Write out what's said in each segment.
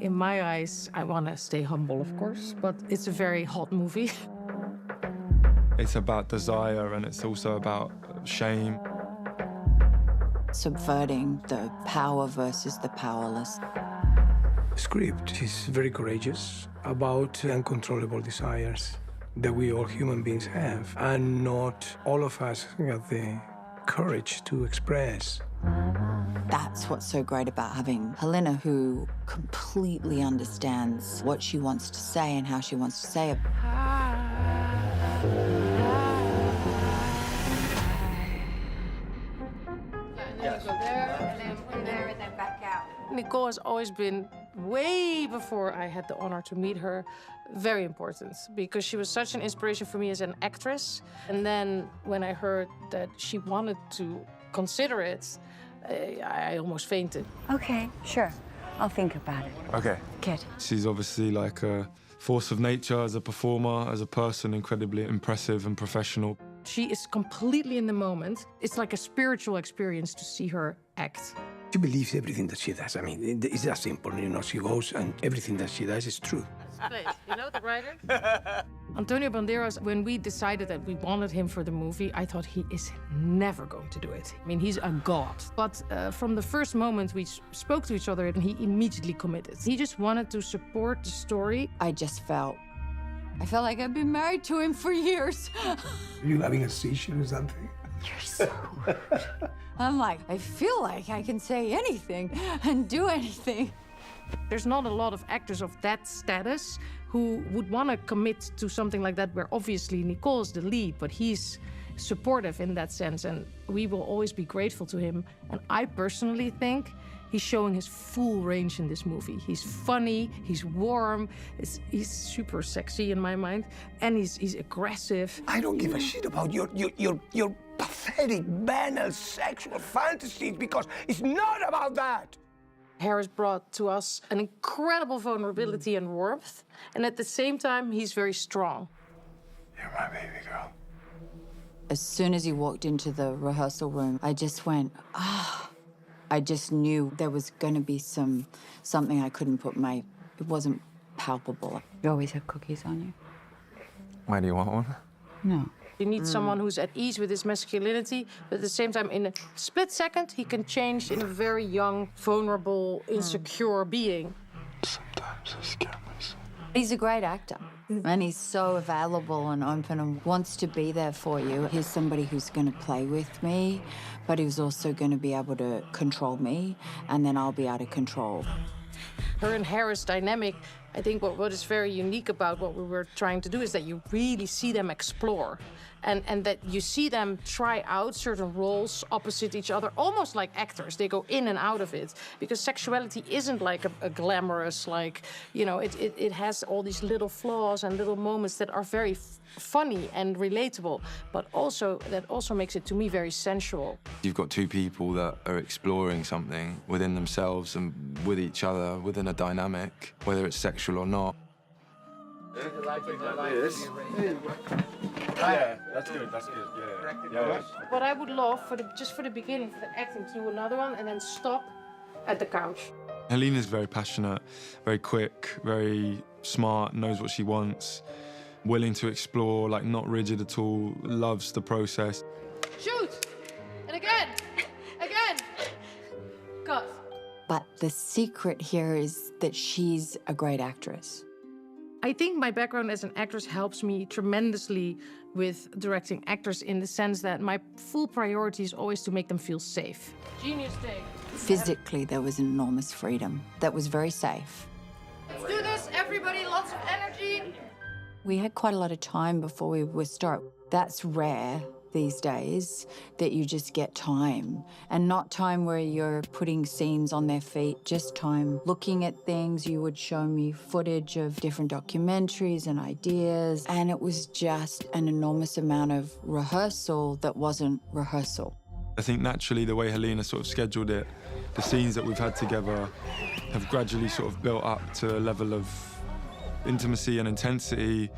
In my eyes, I want to stay humble, of course, but it's a very hot movie. It's about desire and it's also about shame. Subverting the power versus the powerless. The script is very courageous about uncontrollable desires that we all human beings have, and not all of us have the courage to express. That's what's so great about having Helena, who completely understands what she wants to say and how she wants to say it. Nicole has always been, way before I had the honor to meet her, very important because she was such an inspiration for me as an actress. And then when I heard that she wanted to consider it, I almost fainted. Okay, sure. I'll think about it. Okay. Good. She's obviously like a force of nature as a performer, as a person, incredibly impressive and professional. She is completely in the moment. It's like a spiritual experience to see her act. She believes everything that she does. I mean, it's that simple, you know. She goes and everything that she does is true. You know the writer? Antonio Banderas, when we decided that we wanted him for the movie, I thought he is never going to do it. I mean, he's a god. But from the first moment we spoke to each other, and he immediately committed. He just wanted to support the story. I felt like I've been married to him for years. Are you having a seizure or something? You're so rude. I'm like, I feel like I can say anything and do anything. There's not a lot of actors of that status who would want to commit to something like that, where obviously Nicole's the lead, but he's supportive in that sense, and we will always be grateful to him. And I personally think he's showing his full range in this movie. He's funny, he's warm, he's super sexy in my mind, and he's aggressive. I don't give a shit about your pathetic, banal sexual fantasies, because it's not about that. Harris brought to us an incredible vulnerability and warmth, and at the same time, he's very strong. You're my baby girl. As soon as he walked into the rehearsal room, I just went, ah. I just knew there was going to be something I couldn't put it wasn't palpable. You always have cookies on you? Why do you want one? No. You need someone who's at ease with his masculinity, but at the same time, in a split second, he can change in a very young, vulnerable, insecure being. Sometimes I scare myself. He's a great actor, and he's so available and open and wants to be there for you. He's somebody who's going to play with me, but he's also going to be able to control me, and then I'll be out of control. Her and Harris' dynamic, I think what is very unique about what we were trying to do is that you really see them explore, and that you see them try out certain roles opposite each other, almost like actors. They go in and out of it, because sexuality isn't like a glamorous, like, you know, it has all these little flaws and little moments that are very funny and relatable, but that also makes it, to me, very sensual. You've got two people that are exploring something within themselves and with each other, within a dynamic, whether it's sexual or not. Yeah, that's good, yeah. What I would love, just for the beginning, for the acting, to do another one and then stop at the couch. Helena's very passionate, very quick, very smart, knows what she wants, willing to explore, like not rigid at all, loves the process. Shoot! And again! Again! Cut. But the secret here is that she's a great actress. I think my background as an actress helps me tremendously with directing actors, in the sense that my full priority is always to make them feel safe. Genius take. Physically, there was enormous freedom that was very safe. Let's do this, everybody, lots of energy. We had quite a lot of time before we were start. That's rare these days, that you just get time. And not time where you're putting scenes on their feet, just time looking at things. You would show me footage of different documentaries and ideas, and it was just an enormous amount of rehearsal that wasn't rehearsal. I think naturally the way Helena sort of scheduled it, the scenes that we've had together have gradually sort of built up to a level of intimacy and intensity,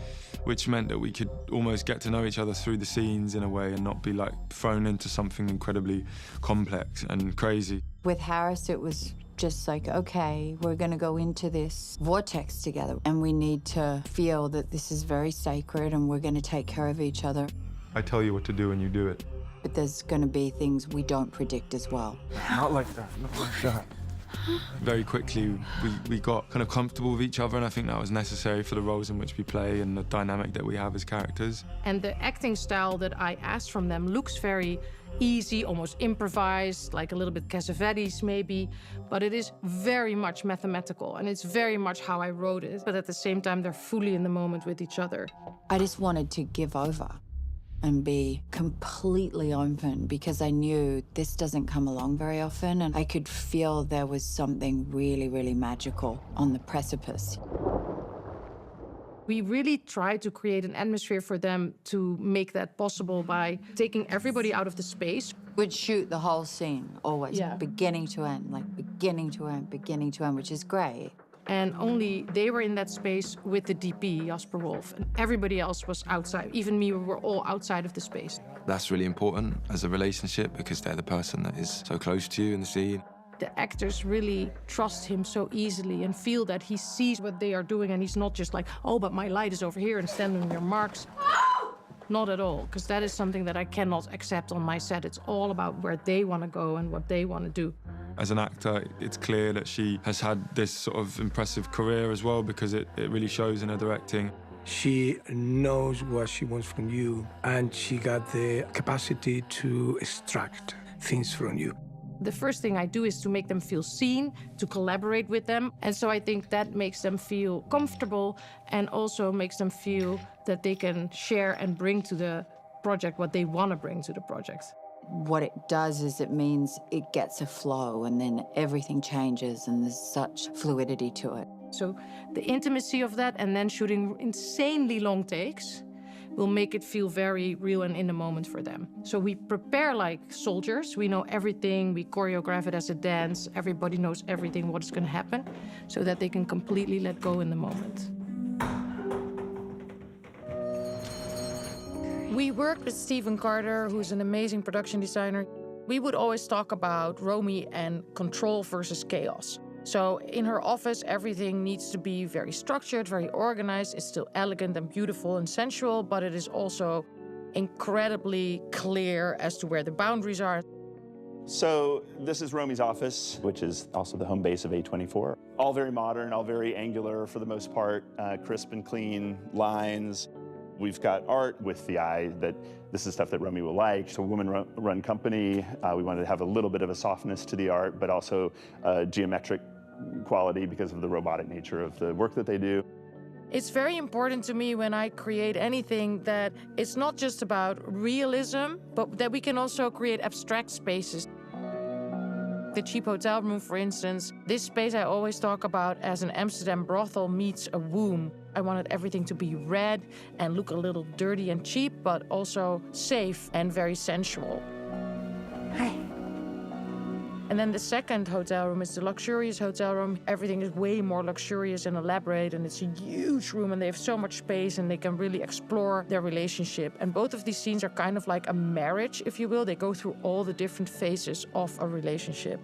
which meant that we could almost get to know each other through the scenes in a way and not be like thrown into something incredibly complex and crazy. With Harris, it was just like, okay, we're going to go into this vortex together and we need to feel that this is very sacred and we're going to take care of each other. I tell you what to do and you do it. But there's going to be things we don't predict as well. Not like that, not like that. Very quickly, we got kind of comfortable with each other, and I think that was necessary for the roles in which we play and the dynamic that we have as characters. And the acting style that I asked from them looks very easy, almost improvised, like a little bit Cassavetes maybe, but it is very much mathematical, and it's very much how I wrote it. But at the same time, they're fully in the moment with each other. I just wanted to give over and be completely open because I knew this doesn't come along very often, and I could feel there was something really, really magical on the precipice. We really tried to create an atmosphere for them to make that possible by taking everybody out of the space. We'd shoot the whole scene, always, Yeah. beginning to end, like beginning to end, which is great. And only they were in that space with the DP, Jasper Wolf, and everybody else was outside. Even me, we were all outside of the space. That's really important as a relationship because they're the person that is so close to you in the scene. The actors really trust him so easily and feel that he sees what they are doing, and he's not just like, oh, but my light is over here and stand on your marks. Not at all, because that is something that I cannot accept on my set. It's all about where they want to go and what they want to do. As an actor, it's clear that she has had this sort of impressive career as well because it really shows in her directing. She knows what she wants from you, and she got the capacity to extract things from you. The first thing I do is to make them feel seen, to collaborate with them. And so I think that makes them feel comfortable and also makes them feel that they can share and bring to the project what they want to bring to the project. What it does is it means it gets a flow and then everything changes and there's such fluidity to it. So the intimacy of that and then shooting insanely long takes will make it feel very real and in the moment for them. So we prepare like soldiers. We know everything. We choreograph it as a dance. Everybody knows everything, what is going to happen, so that they can completely let go in the moment. We worked with Stephen Carter, who's an amazing production designer. We would always talk about Romy and control versus chaos. So in her office, everything needs to be very structured, very organized. It's still elegant and beautiful and sensual, but it is also incredibly clear as to where the boundaries are. So this is Romy's office, which is also the home base of A24. All very modern, all very angular for the most part, crisp and clean lines. We've got art with the eye that this is stuff that Romy will like. It's a woman-run company. We wanted to have a little bit of a softness to the art, but also geometric quality because of the robotic nature of the work that they do. It's very important to me when I create anything that it's not just about realism, but that we can also create abstract spaces. The cheap hotel room, for instance, this space I always talk about as an Amsterdam brothel meets a womb. I wanted everything to be red and look a little dirty and cheap, but also safe and very sensual. Hi. And then the second hotel room is the luxurious hotel room. Everything is way more luxurious and elaborate, and it's a huge room, and they have so much space, and they can really explore their relationship. And both of these scenes are kind of like a marriage, if you will. They go through all the different phases of a relationship.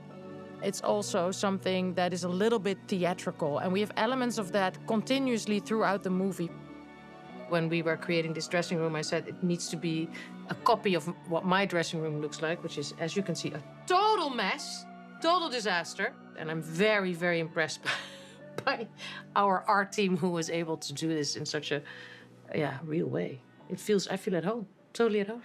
It's also something that is a little bit theatrical, and we have elements of that continuously throughout the movie. When we were creating this dressing room, I said it needs to be a copy of what my dressing room looks like, which is, as you can see, a total mess, total disaster. And I'm very, very impressed by our art team who was able to do this in such a, real way. I feel at home, totally at home.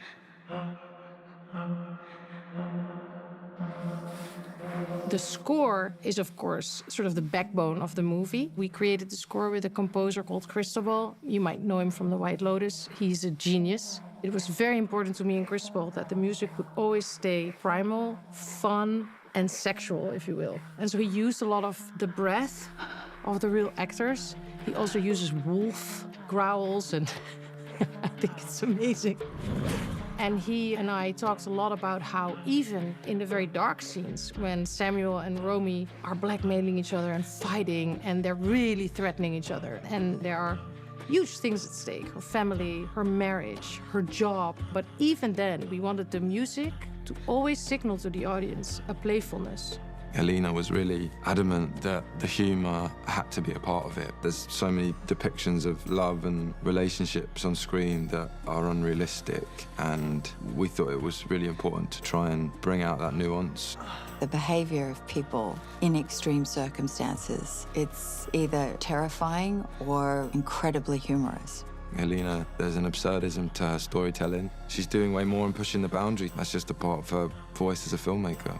The score is, of course, sort of the backbone of the movie. We created the score with a composer called Cristobal. You might know him from The White Lotus. He's a genius. It was very important to me and Cristobal that the music would always stay primal, fun, and sexual, if you will. And so he used a lot of the breath of the real actors. He also uses wolf growls, and I think it's amazing. And he and I talked a lot about how even in the very dark scenes, when Samuel and Romy are blackmailing each other and fighting, and they're really threatening each other, and there are huge things at stake, her family, her marriage, her job. But even then, we wanted the music to always signal to the audience a playfulness, Helena was really adamant that the humour had to be a part of it. There's so many depictions of love and relationships on screen that are unrealistic, and we thought it was really important to try and bring out that nuance. The behaviour of people in extreme circumstances, it's either terrifying or incredibly humorous. Helena, there's an absurdism to her storytelling. She's doing way more and pushing the boundary. That's just a part of her voice as a filmmaker.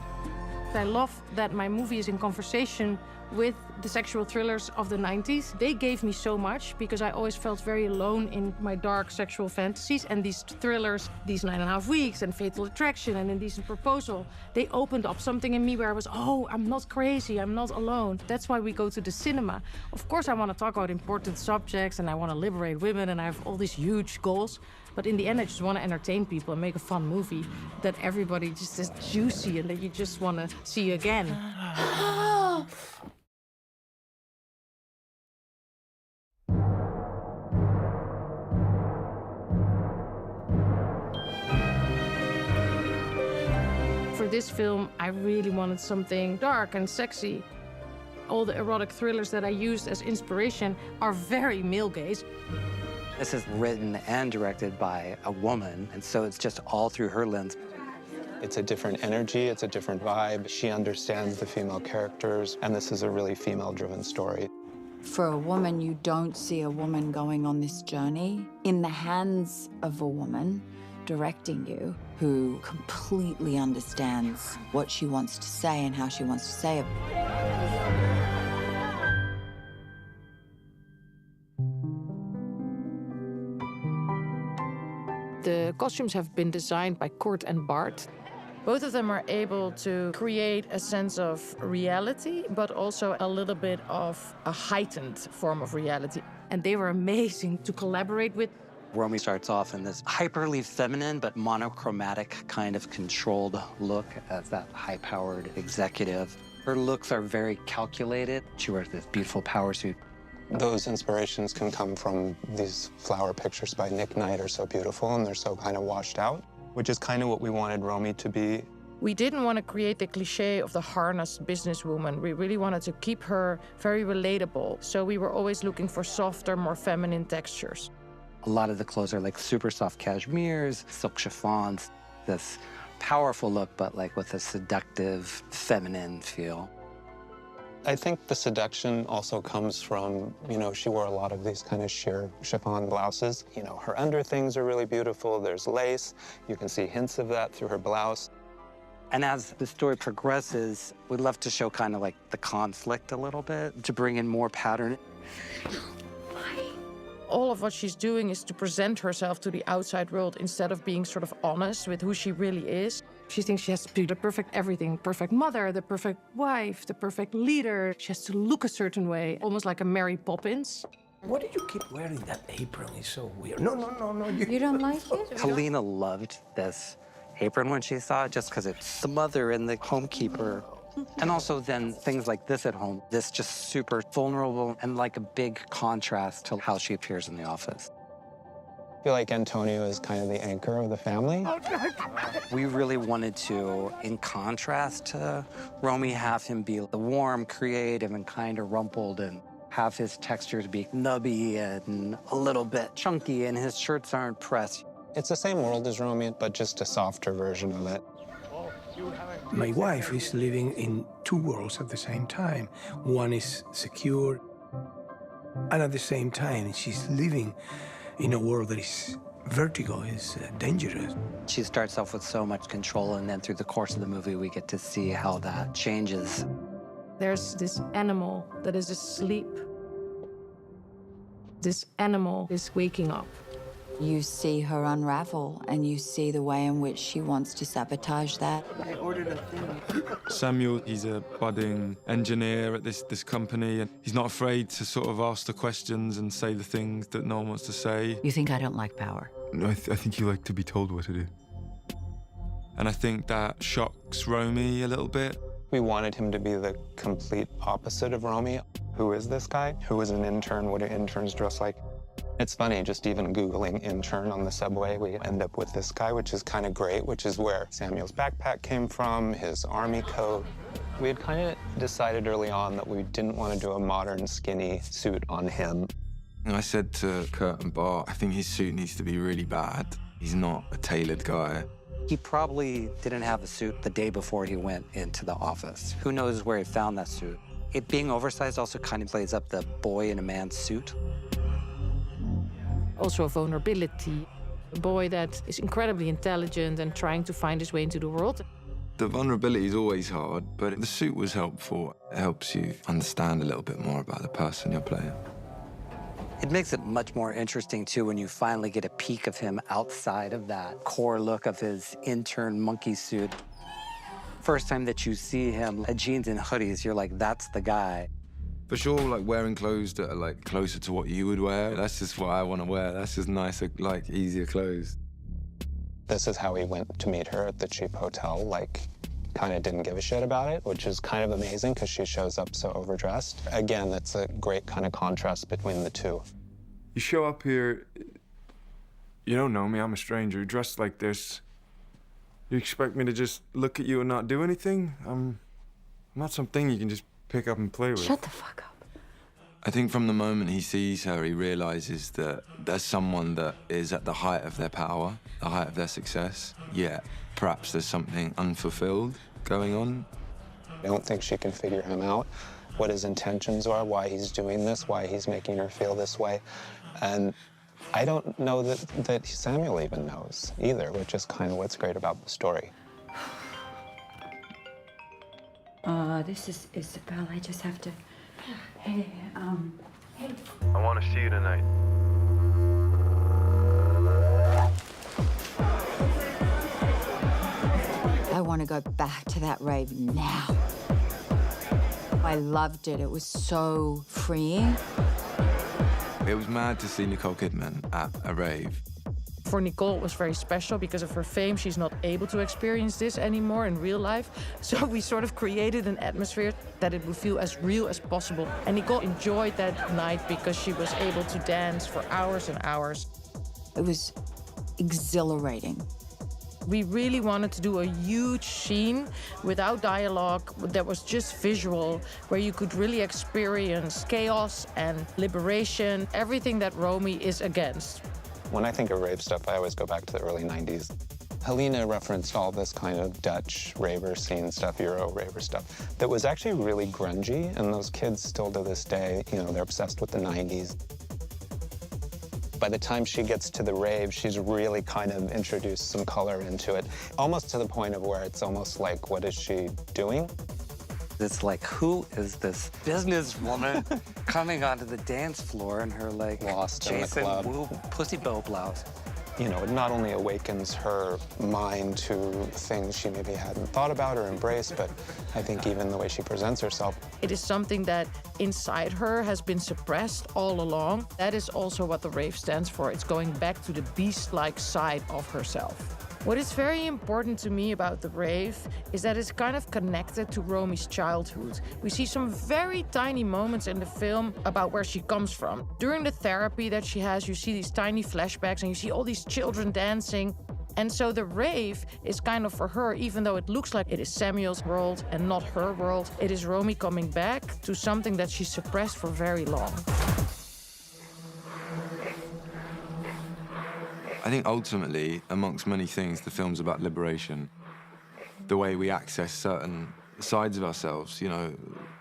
I love that my movie is in conversation with the sexual thrillers of the 90s. They gave me so much because I always felt very alone in my dark sexual fantasies. And these thrillers, these 9.5 Weeks and Fatal Attraction and Indecent Proposal, they opened up something in me where I was, oh, I'm not crazy, I'm not alone. That's why we go to the cinema. Of course, I want to talk about important subjects and I want to liberate women and I have all these huge goals. But in the end, I just want to entertain people and make a fun movie that everybody just is juicy and that you just want to see again. For this film, I really wanted something dark and sexy. All the erotic thrillers that I used as inspiration are very male gaze. This is written and directed by a woman, and so it's just all through her lens. It's a different energy, it's a different vibe. She understands the female characters, and this is a really female-driven story. For a woman, you don't see a woman going on this journey in the hands of a woman directing you who completely understands what she wants to say and how she wants to say it. The costumes have been designed by Kurt and Bart. Both of them are able to create a sense of reality, but also a little bit of a heightened form of reality. And they were amazing to collaborate with. Romy starts off in this hyperly feminine but monochromatic kind of controlled look as that high-powered executive. Her looks are very calculated. She wears this beautiful power suit. Those inspirations can come from these flower pictures by Nick Knight are so beautiful, and they're so kind of washed out, which is kind of what we wanted Romy to be. We didn't want to create the cliche of the harnessed businesswoman. We really wanted to keep her very relatable. So we were always looking for softer, more feminine textures. A lot of the clothes are like super soft cashmeres, silk chiffons, this powerful look, but like with a seductive, feminine feel. I think the seduction also comes from, she wore a lot of these kind of sheer chiffon blouses. Her underthings are really beautiful. There's lace. You can see hints of that through her blouse. And as the story progresses, we'd love to show kind of like the conflict a little bit, to bring in more pattern. All of what she's doing is to present herself to the outside world instead of being sort of honest with who she really is. She thinks she has to be the perfect everything, perfect mother, the perfect wife, the perfect leader. She has to look a certain way, almost like a Mary Poppins. Why do you keep wearing that apron? It's so weird. No. You don't like it? Helena loved this apron when she saw it, just because it's the mother and the homekeeper. And also then things like this at home, this just super vulnerable and like a big contrast to how she appears in the office. I feel like Antonio is kind of the anchor of the family. We really wanted to, in contrast to Romy, have him be the warm, creative, and kind of rumpled, and have his textures be nubby and a little bit chunky, and his shirts aren't pressed. It's the same world as Romy, but just a softer version of it. My wife is living in two worlds at the same time. One is secure, and at the same time, she's living in a world that is vertigo, is dangerous. She starts off with so much control, and then through the course of the movie, we get to see how that changes. There's this animal that is asleep. This animal is waking up. You see her unravel, and you see the way in which she wants to sabotage that. I ordered a thing. Samuel, he's a budding engineer at this company, and he's not afraid to sort of ask the questions and say the things that no one wants to say. You think I don't like power? No, I think you like to be told what to do. And I think that shocks Romy a little bit. We wanted him to be the complete opposite of Romy. Who is this guy? Who is an intern? What do interns dress like? It's funny, just even Googling intern on the subway, we end up with this guy, which is kind of great, which is where Samuel's backpack came from, his army coat. We had kind of decided early on that we didn't want to do a modern skinny suit on him. And I said to Kurt and Bart, I think his suit needs to be really bad. He's not a tailored guy. He probably didn't have a suit the day before he went into the office. Who knows where he found that suit? It being oversized also kind of plays up the boy in a man's suit. Also a vulnerability. A boy that is incredibly intelligent and trying to find his way into the world. The vulnerability is always hard, but the suit was helpful. It helps you understand a little bit more about the person you're playing. It makes it much more interesting, too, when you finally get a peek of him outside of that core look of his intern monkey suit. First time that you see him, jeans and hoodies, you're like, that's the guy. For sure, like, wearing clothes that are, like, closer to what you would wear, that's just what I want to wear. That's just nicer, like, easier clothes. This is how he went to meet her at the cheap hotel, like, kind of didn't give a shit about it, which is kind of amazing because she shows up so overdressed. Again, that's a great kind of contrast between the two. You show up here, you don't know me, I'm a stranger, dressed like this. You expect me to just look at you and not do anything? I'm not something you can just pick up and play with. Shut the fuck up. I think from the moment he sees her, he realizes that there's someone that is at the height of their power, the height of their success, yet perhaps there's something unfulfilled going on. I don't think she can figure him out, what his intentions are, why he's doing this, why he's making her feel this way. And I don't know that Samuel even knows either, which is kind of what's great about the story. This is Isabel. I just have to... Hey, hey. I want to see you tonight. I want to go back to that rave now. I loved it. It was so freeing. It was mad to see Nicole Kidman at a rave. For Nicole, it was very special because of her fame. She's not able to experience this anymore in real life. So we sort of created an atmosphere that it would feel as real as possible. And Nicole enjoyed that night because she was able to dance for hours and hours. It was exhilarating. We really wanted to do a huge scene without dialogue that was just visual, where you could really experience chaos and liberation, everything that Romy is against. When I think of rave stuff, I always go back to the early 90s. Helena referenced all this kind of Dutch raver scene stuff, Euro raver stuff, that was actually really grungy, and those kids still to this day, you know, they're obsessed with the 90s. By the time she gets to the rave, she's really kind of introduced some color into it, almost to the point of where it's almost like, what is she doing? It's like, who is this businesswoman coming onto the dance floor in her, like, Lost in the Jason club. Wu pussy bow blouse? You know, it not only awakens her mind to things she maybe hadn't thought about or embraced, but I think even the way she presents herself. It is something that inside her has been suppressed all along. That is also what the rave stands for. It's going back to the beast-like side of herself. What is very important to me about the rave is that it's kind of connected to Romy's childhood. We see some very tiny moments in the film about where she comes from. During the therapy that she has, you see these tiny flashbacks and you see all these children dancing. And so the rave is kind of for her, even though it looks like it is Samuel's world and not her world, it is Romy coming back to something that she suppressed for very long. I think ultimately, amongst many things, the film's about liberation. The way we access certain sides of ourselves, you know,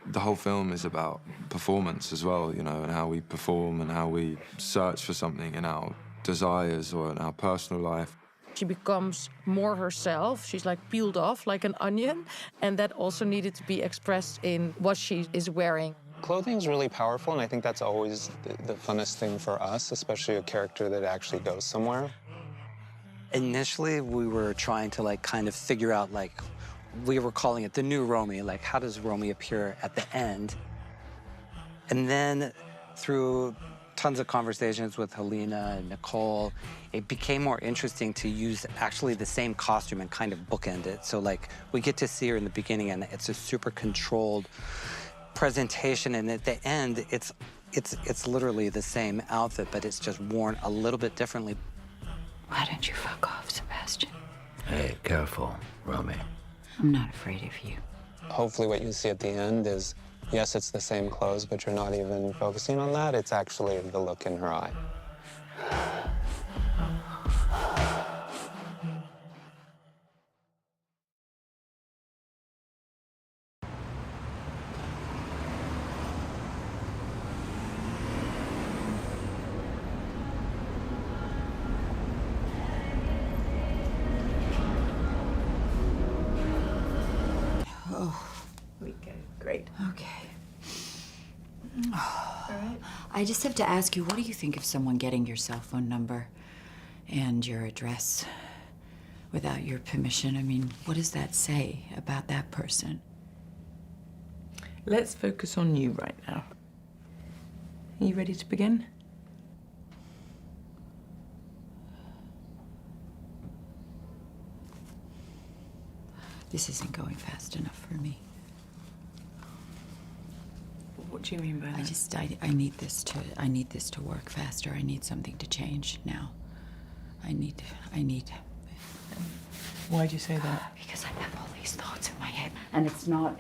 the whole film is about performance as well, you know, and how we perform and how we search for something in our desires or in our personal life. She becomes more herself. She's like peeled off like an onion. And that also needed to be expressed in what she is wearing. Clothing's really powerful, and I think that's always the funnest thing for us, especially a character that actually goes somewhere. Initially, we were trying to, like, kind of figure out, like, we were calling it the new Romy, like, how does Romy appear at the end? And then through tons of conversations with Helena and Nicole, it became more interesting to use actually the same costume and kind of bookend it. So, like, we get to see her in the beginning, and it's a super controlled presentation, and at the end, it's literally the same outfit, but it's just worn a little bit differently. Why don't you fuck off, Sebastian? Hey, careful, Romy. I'm not afraid of you. hopefully what you see at the end is, yes, it's the same clothes, but you're not even focusing on that. It's actually the look in her eye. Great. Okay. All right. I just have to ask you, what do you think of someone getting your cell phone number and your address without your permission? I mean, what does that say about that person? Let's focus on you right now. Are you ready to begin? This isn't going fast enough for me. What do you mean by that? I need this to work faster. I need something to change now. I need. Why'd you say that? Because I have all these thoughts in my head, and it's not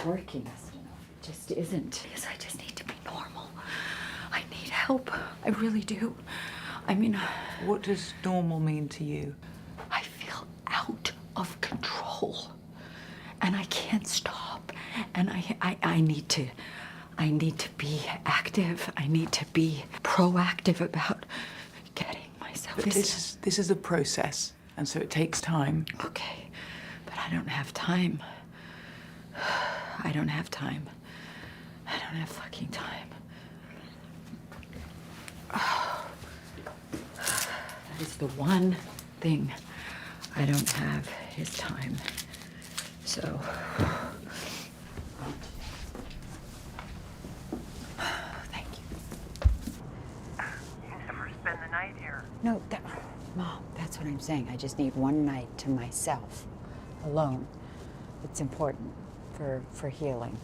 working fast enough. It just isn't. Because I just need to be normal. I need help. I really do. I mean, What does normal mean to you? I feel out of control, and I can't stop. And I need to be active. I need to be proactive about getting myself. But this is a process, and so it takes time. Okay, but I don't have time. I don't have time. I don't have fucking time. That is the one thing I don't have is time. So. Thank you. You never spend the night here. No, Mom, that's what I'm saying. I just need one night to myself, alone. It's important for healing.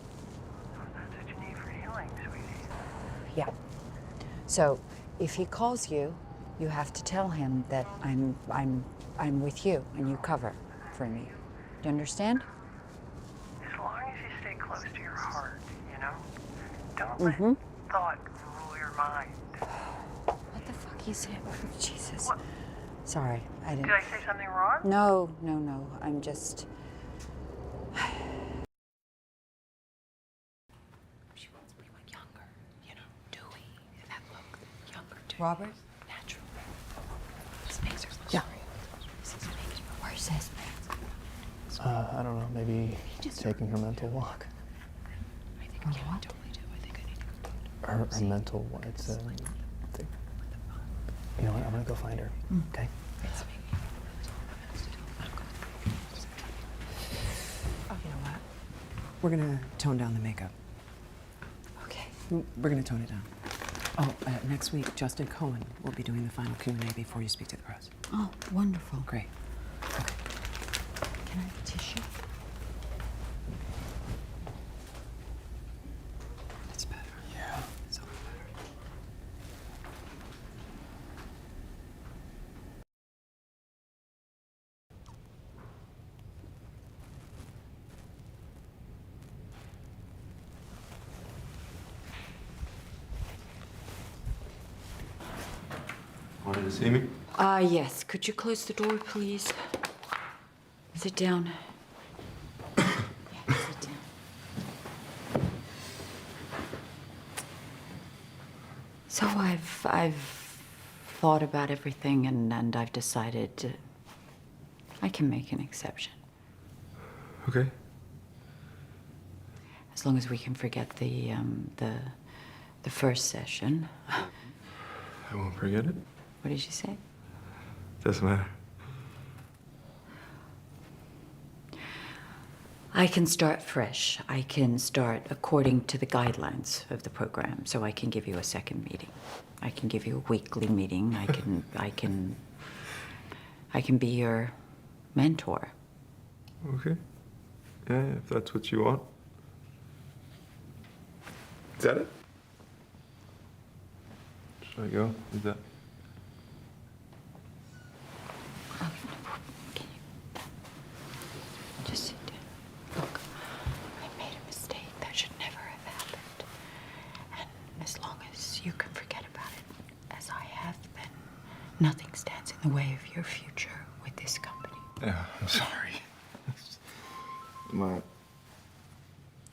That's what you need for healing, sweetie. Yeah. So, if he calls you, you have to tell him that I'm with you and you cover for me. Do you understand? As long as you stay close to your heart, you know? Don't let thought rule your mind. What the fuck he said? Jesus. What? Sorry, I didn't. Did I say something wrong? No. I'm just. She wants me like younger, you know, dewy, that look, younger, dewy. Robert? Natural. This makes her look Yeah. real. This is making her worse. I don't know, maybe taking her mental walk. I think, yeah, I totally do. I think I need to go. Her mental walk, it's a thing. You know what, I'm gonna go find her, okay? It's making her Oh, you know what? We're gonna tone down the makeup. Okay. We're gonna tone it down. Oh, next week, Justin Cohen will be doing the final Q&A before you speak to the press. Oh, wonderful. Great. Okay. Can I have a tissue? It's better. Yeah. It's all better. Wanted to see me? Yes. Could you close the door, please? Sit down. Yeah, sit down. So I've thought about everything, and I've decided I can make an exception. Okay. As long as we can forget the first session. I won't forget it. What did you say? Doesn't matter. I can start fresh. I can start according to the guidelines of the program. So I can give you a second meeting. I can give you a weekly meeting. I can be your mentor. Okay. Yeah, if that's what you want. Is that it? Should I go? Is that? Can you just sit down? Look, Nothing stands in the way of your future with this company. Yeah, I'm sorry. My...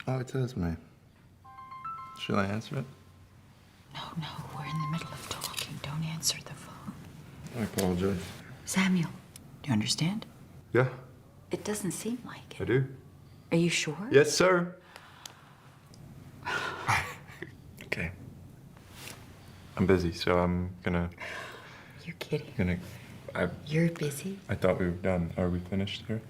Oh, it says me. Should I answer it? No, we're in the middle of talking. Don't answer the phone. I apologize. Samuel, do you understand? Yeah, It doesn't seem like I it. do. Are you sure? Yes, sir. Okay. I'm busy, so I'm gonna... You're kidding. You're busy? I thought we were done. Are we finished here?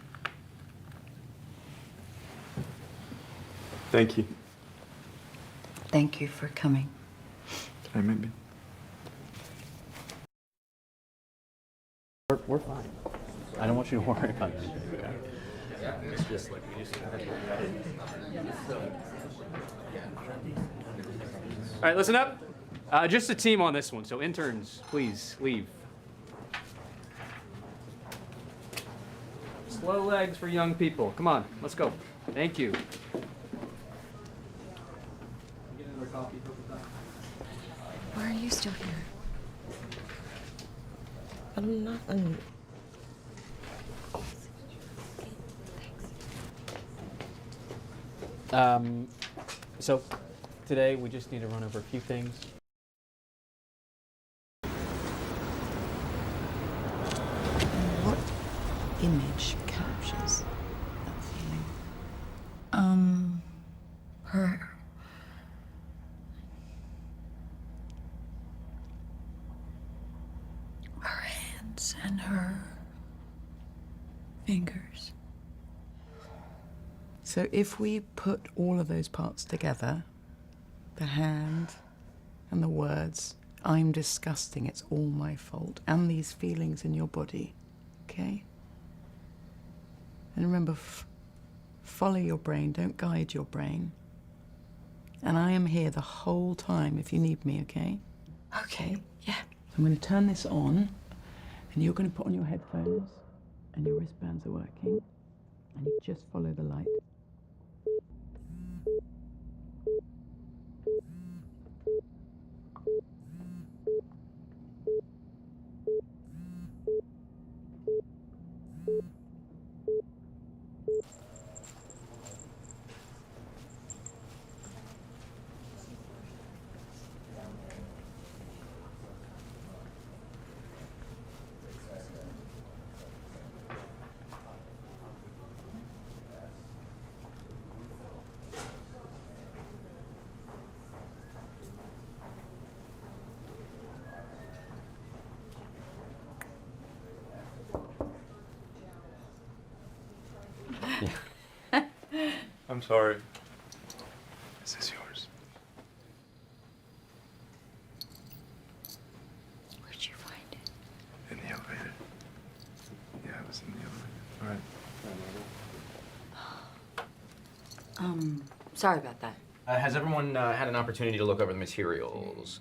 Thank you. Thank you for coming. Hey, maybe. We're fine. I don't want you to worry about it. It's just like All right, listen up. Just a team on this one, so interns, please leave. Slow legs for young people. Come on, let's go. Thank you. Why are you still here? I'm not. So today we just need to run over a few things. What image captures that feeling? Her. Her hands and her fingers. So if we put all of those parts together, the hand and the words, I'm disgusting, it's all my fault, and these feelings in your body, okay? And remember, follow your brain, don't guide your brain. And I am here the whole time if you need me, okay? Okay, yeah. I'm going to turn this on, and you're going to put on your headphones, and your wristbands are working, and you just follow the light. I'm sorry. This is yours. Where'd you find it? In the elevator. Yeah, it was in the elevator. All right. Sorry about that. Has everyone had an opportunity to look over the materials?